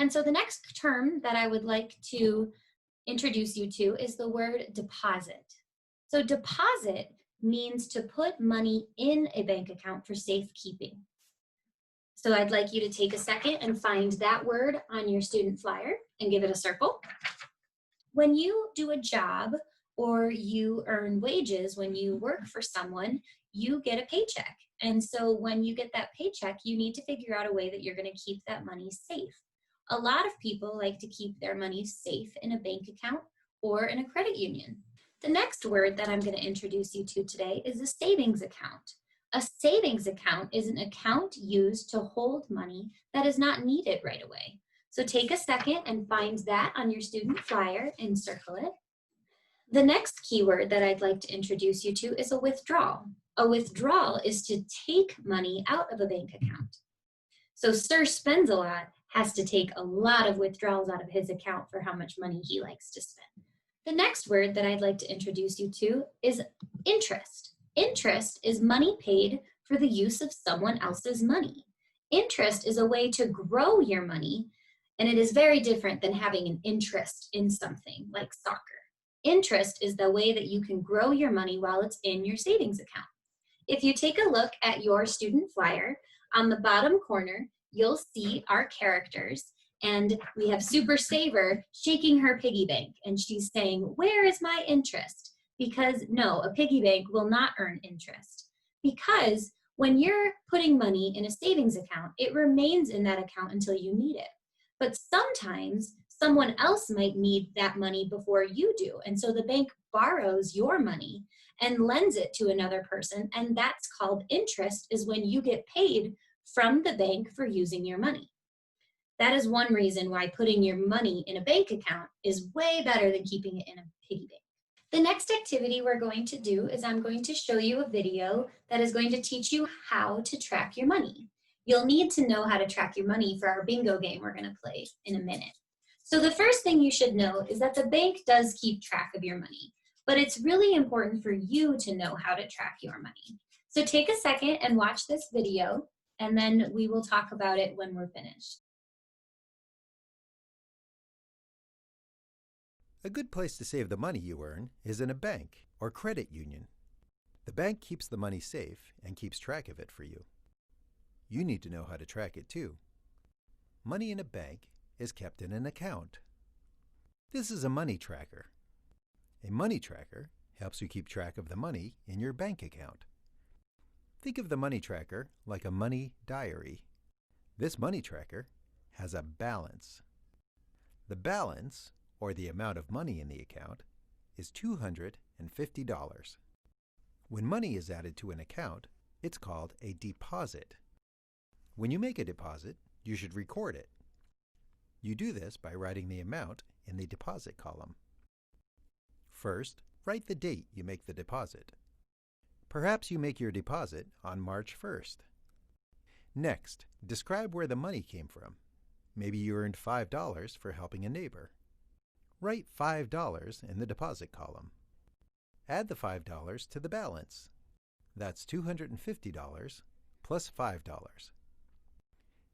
And so the next term that I would like to introduce you to is the word deposit. So deposit means to put money in a bank account for safekeeping. So I'd like you to take a second and find that word on your student flyer and give it a circle. When you do a job or you earn wages, when you work for someone, you get a paycheck. And so when you get that paycheck, you need to figure out a way that you're going to keep that money safe. A lot of people like to keep their money safe in a bank account or in a credit union. The next word that I'm going to introduce you to today is a savings account. A savings account is an account used to hold money that is not needed right away. So take a second and find that on your student flyer and circle it. The next keyword that I'd like to introduce you to is a withdrawal. A withdrawal is to take money out of a bank account. So Sir Spends-A-Lot has to take a lot of withdrawals out of his account for how much money he likes to spend. The next word that I'd like to introduce you to is interest. Interest is money paid for the use of someone else's money. Interest is a way to grow your money, and it is very different than having an interest in something like soccer. Interest is the way that you can grow your money while it's in your savings account. If you take a look at your student flyer, on the bottom corner, you'll see our characters, and we have Super Saver shaking her piggy bank, and she's saying, "Where is my interest?" Because no, a piggy bank will not earn interest. Because when you're putting money in a savings account, it remains in that account until you need it. But sometimes someone else might need that money before you do. And so the bank borrows your money and lends it to another person. And that's called interest, is when you get paid from the bank for using your money. That is one reason why putting your money in a bank account is way better than keeping it in a piggy bank. The next activity we're going to do is I'm going to show you a video that is going to teach you how to track your money. You'll need to know how to track your money for our bingo game we're going to play in a minute. So the first thing you should know is that the bank does keep track of your money, but it's really important for you to know how to track your money. So take a second and watch this video, and then we will talk about it when we're finished. A good place to save the money you earn is in a bank or credit union. The bank keeps the money safe and keeps track of it for you. You need to know how to track it too. Money in a bank is kept in an account. This is a money tracker. A money tracker helps you keep track of the money in your bank account. Think of the money tracker like a money diary. This money tracker has a balance. The balance, or the amount of money in the account, is $250. When money is added to an account, it's called a deposit. When you make a deposit, you should record it. You do this by writing the amount in the deposit column. First, write the date you make the deposit. Perhaps you make your deposit on March 1st. Next, describe where the money came from. Maybe you earned $5 for helping a neighbor. Write $5 in the deposit column. Add the $5 to the balance. That's $250 plus $5.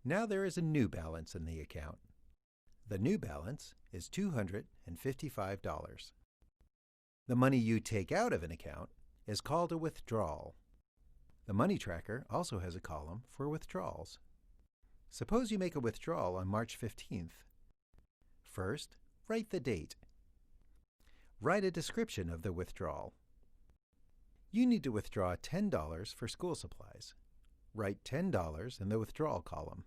Now there is a new balance in the account. The new balance is $255. The money you take out of an account is called a withdrawal. The money tracker also has a column for withdrawals. Suppose you make a withdrawal on March 15th. First, write the date. Write a description of the withdrawal. You need to withdraw $10 for school supplies. Write $10 in the withdrawal column.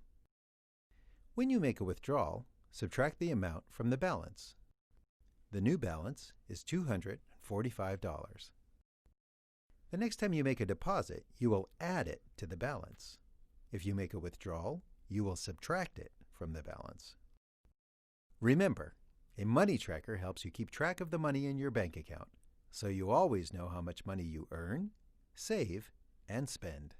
When you make a withdrawal, subtract the amount from the balance. The new balance is $245. The next time you make a deposit, you will add it to the balance. If you make a withdrawal, you will subtract it from the balance. Remember, a money tracker helps you keep track of the money in your bank account, so you always know how much money you earn, save, and spend.